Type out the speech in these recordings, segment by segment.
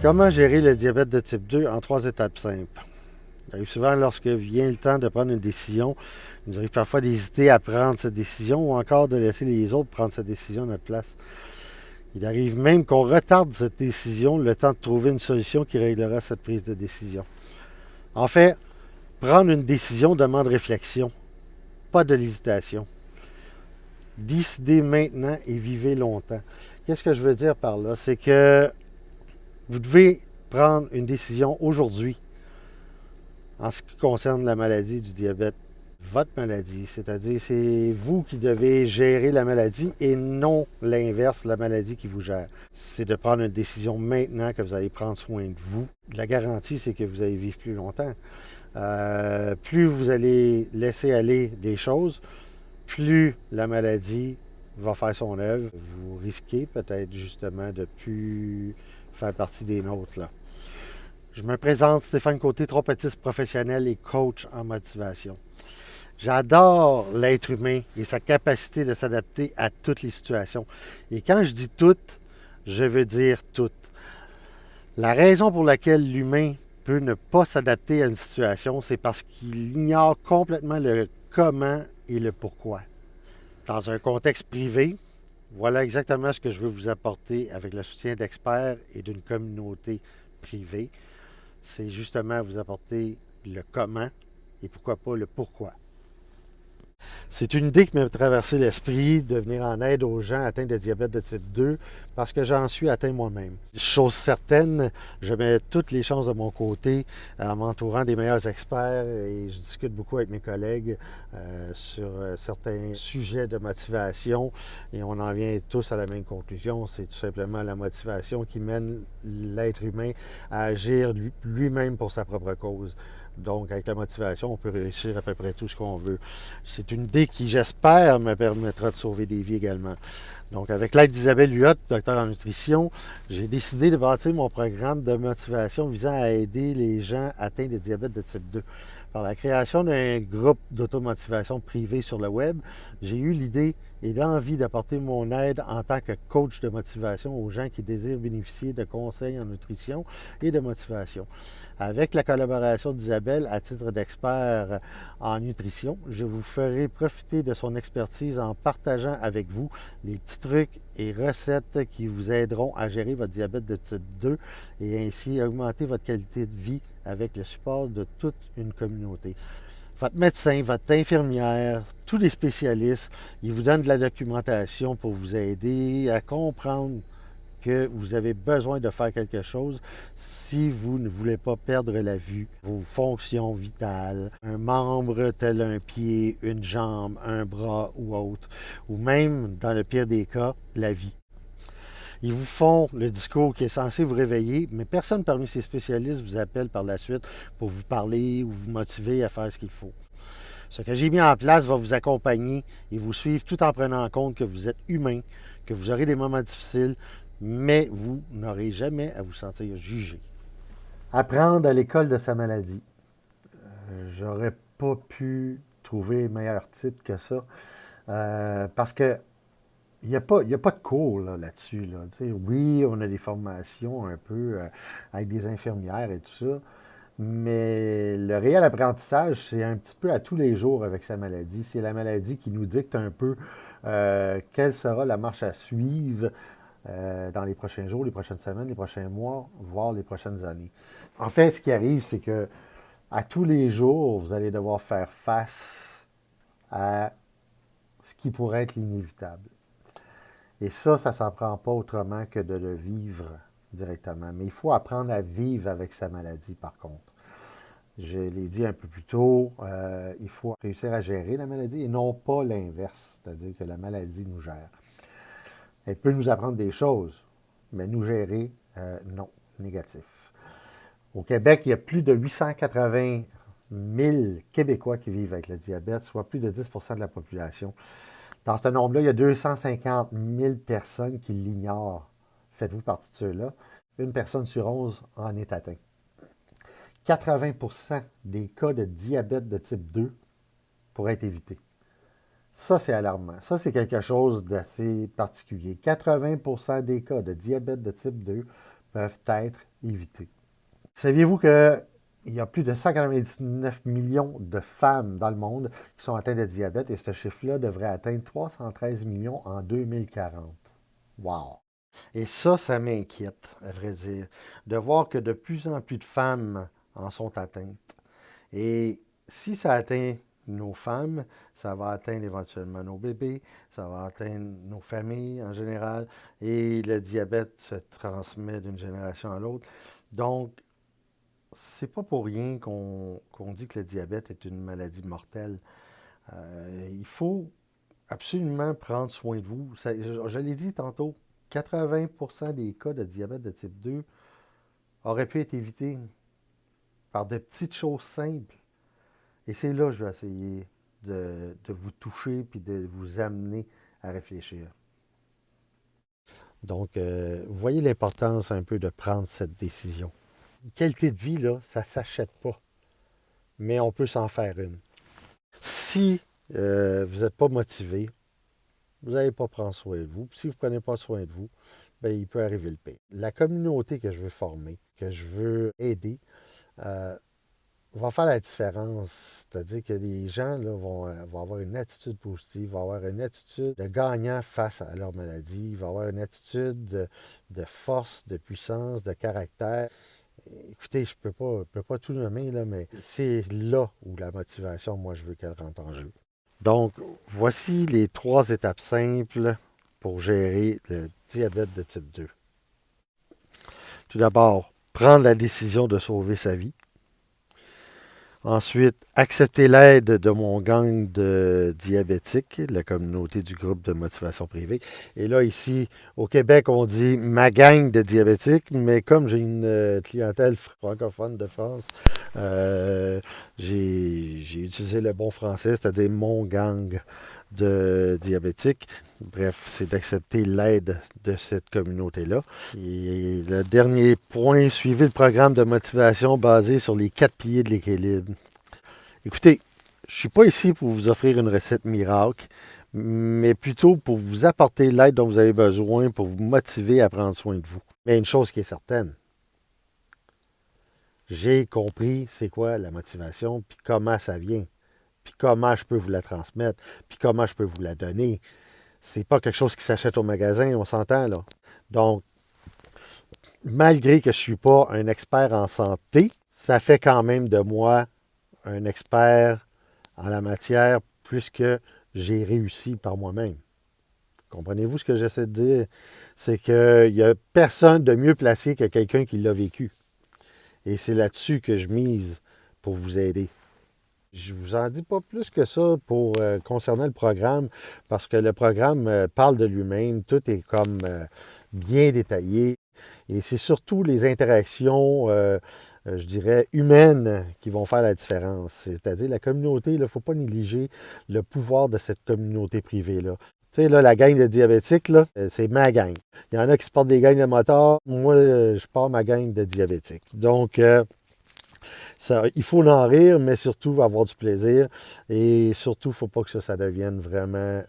Comment gérer le diabète de type 2 en 3 étapes simples? Il arrive souvent lorsque vient le temps de prendre une décision, il nous arrive parfois d'hésiter à prendre cette décision ou encore de laisser les autres prendre cette décision à notre place. Il arrive même qu'on retarde cette décision le temps de trouver une solution qui réglera cette prise de décision. En fait, prendre une décision demande réflexion, pas de l'hésitation. Décidez maintenant et vivez longtemps. Qu'est-ce que je veux dire par là? C'est que vous devez prendre une décision aujourd'hui en ce qui concerne la maladie du diabète. Votre maladie, c'est-à-dire c'est vous qui devez gérer la maladie et non l'inverse, la maladie qui vous gère. C'est de prendre une décision maintenant que vous allez prendre soin de vous. La garantie, c'est que vous allez vivre plus longtemps. Plus vous allez laisser aller des choses, plus la maladie va faire son œuvre. Vous risquez peut-être justement de plus faire partie des nôtres, là. Je me présente, Stéphane Côté, trompetiste professionnel et coach en motivation. J'adore l'être humain et sa capacité de s'adapter à toutes les situations. Et quand je dis toutes, je veux dire toutes. La raison pour laquelle l'humain peut ne pas s'adapter à une situation, c'est parce qu'il ignore complètement le comment et le pourquoi. Dans un contexte privé, voilà exactement ce que je veux vous apporter avec le soutien d'experts et d'une communauté privée. C'est justement vous apporter le comment et pourquoi pas le pourquoi. C'est une idée qui m'a traversé l'esprit de venir en aide aux gens atteints de diabète de type 2 parce que j'en suis atteint moi-même. Chose certaine, je mets toutes les chances de mon côté en m'entourant des meilleurs experts et je discute beaucoup avec mes collègues sur certains sujets de motivation et on en vient tous à la même conclusion. C'est tout simplement la motivation qui mène l'être humain à agir lui-même pour sa propre cause. Donc, avec la motivation, on peut réussir à peu près tout ce qu'on veut. C'est une idée qui, j'espère, me permettra de sauver des vies également. Donc, avec l'aide d'Isabelle Huot, docteur en nutrition, j'ai décidé de bâtir mon programme de motivation visant à aider les gens atteints de diabète de type 2. Par la création d'un groupe d'automotivation privé sur le web, j'ai eu l'idée et l'envie d'apporter mon aide en tant que coach de motivation aux gens qui désirent bénéficier de conseils en nutrition et de motivation. Avec la collaboration d'Isabelle à titre d'expert en nutrition, je vous ferai profiter de son expertise en partageant avec vous les petits trucs et recettes qui vous aideront à gérer votre diabète de type 2 et ainsi augmenter votre qualité de vie avec le support de toute une communauté. Votre médecin, votre infirmière, tous les spécialistes, ils vous donnent de la documentation pour vous aider à comprendre que vous avez besoin de faire quelque chose si vous ne voulez pas perdre la vue, vos fonctions vitales, un membre tel un pied, une jambe, un bras ou autre, ou même, dans le pire des cas, la vie. Ils vous font le discours qui est censé vous réveiller, mais personne parmi ces spécialistes vous appelle par la suite pour vous parler ou vous motiver à faire ce qu'il faut. Ce que j'ai mis en place va vous accompagner et vous suivre tout en prenant en compte que vous êtes humain, que vous aurez des moments difficiles, mais vous n'aurez jamais à vous sentir jugé. Apprendre à l'école de sa maladie. J'aurais pas pu trouver meilleur titre que ça. Parce que il n'y a pas de cours là-dessus. Là. Oui, on a des formations un peu avec des infirmières et tout ça, mais le réel apprentissage, c'est un petit peu à tous les jours avec sa maladie. C'est la maladie qui nous dicte un peu quelle sera la marche à suivre dans les prochains jours, les prochaines semaines, les prochains mois, voire les prochaines années. En fait, ce qui arrive, c'est que à tous les jours, vous allez devoir faire face à ce qui pourrait être l'inévitable. Et ça ne s'en prend pas autrement que de le vivre directement. Mais il faut apprendre à vivre avec sa maladie, par contre. Je l'ai dit un peu plus tôt, il faut réussir à gérer la maladie et non pas l'inverse, c'est-à-dire que la maladie nous gère. Elle peut nous apprendre des choses, mais nous gérer, non, négatif. Au Québec, il y a plus de 880 000 Québécois qui vivent avec le diabète, soit plus de 10 % de la population. Dans ce nombre-là, il y a 250 000 personnes qui l'ignorent. Faites-vous partie de ceux-là? Une personne sur 11 en est atteinte. 80 % des cas de diabète de type 2 pourraient être évités. Ça, c'est alarmant. Ça, c'est quelque chose d'assez particulier. 80 % des cas de diabète de type 2 peuvent être éviter. Saviez-vous qu'il y a plus de 199 millions de femmes dans le monde qui sont atteintes de diabète et ce chiffre-là devrait atteindre 313 millions en 2040. Wow! Et ça m'inquiète, à vrai dire, de voir que de plus en plus de femmes en sont atteintes. Et si ça atteint nos femmes, ça va atteindre éventuellement nos bébés, ça va atteindre nos familles en général, et le diabète se transmet d'une génération à l'autre. Donc, c'est pas pour rien qu'on dit que le diabète est une maladie mortelle. Il faut absolument prendre soin de vous. Je l'ai dit tantôt, 80% des cas de diabète de type 2 auraient pu être évités par de petites choses simples. Et c'est là que je vais essayer de vous toucher puis de vous amener à réfléchir. Donc, vous voyez l'importance un peu de prendre cette décision. Une qualité de vie, là, ça ne s'achète pas, mais on peut s'en faire une. Si vous n'êtes pas motivé, vous n'allez pas prendre soin de vous. Si vous ne prenez pas soin de vous, bien, il peut arriver le pire. La communauté que je veux former, que je veux aider, va faire la différence. C'est-à-dire que les gens là, vont avoir une attitude positive, vont avoir une attitude de gagnant face à leur maladie, vont avoir une attitude de force, de puissance, de caractère. Écoutez, je peux pas tout nommer, là, mais c'est là où la motivation, moi, je veux qu'elle rentre en jeu. Donc, voici les 3 étapes simples pour gérer le diabète de type 2. Tout d'abord, prendre la décision de sauver sa vie. Ensuite, accepter l'aide de mon gang de diabétiques, la communauté du groupe de motivation privée. Et là, ici, au Québec, on dit ma gang de diabétiques, mais comme j'ai une clientèle francophone de France, j'ai utilisé le bon français, c'est-à-dire mon gang de diabétiques. Bref, c'est d'accepter l'aide de cette communauté-là. Et le dernier point, suivez le programme de motivation basé sur les 4 piliers de l'équilibre. Écoutez, je ne suis pas ici pour vous offrir une recette miracle, mais plutôt pour vous apporter l'aide dont vous avez besoin pour vous motiver à prendre soin de vous. Mais une chose qui est certaine, j'ai compris c'est quoi la motivation, puis comment ça vient, puis comment je peux vous la transmettre, puis comment je peux vous la donner. C'est pas quelque chose qui s'achète au magasin, on s'entend là. Donc, malgré que je ne suis pas un expert en santé, ça fait quand même de moi un expert en la matière puisque j'ai réussi par moi-même. Comprenez-vous ce que j'essaie de dire? C'est qu'il n'y a personne de mieux placé que quelqu'un qui l'a vécu. Et c'est là-dessus que je mise pour vous aider. Je ne vous en dis pas plus que ça pour concernant le programme, parce que le programme parle de lui-même, tout est comme bien détaillé. Et c'est surtout les interactions, je dirais, humaines qui vont faire la différence. C'est-à-dire la communauté, il ne faut pas négliger le pouvoir de cette communauté privée-là. Tu sais, là, la gang de diabétiques, là, c'est ma gang. Il y en a qui se portent des gangs de motards. Moi, je pars ma gang de diabétiques. Donc, il faut en rire, mais surtout avoir du plaisir. Et surtout, il ne faut pas que ça devienne vraiment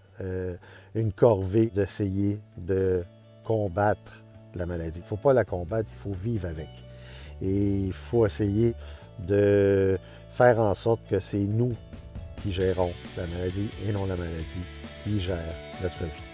une corvée d'essayer de combattre la maladie. Il ne faut pas la combattre, il faut vivre avec. Et il faut essayer de faire en sorte que c'est nous qui gérons la maladie et non la maladie qui gère notre vie.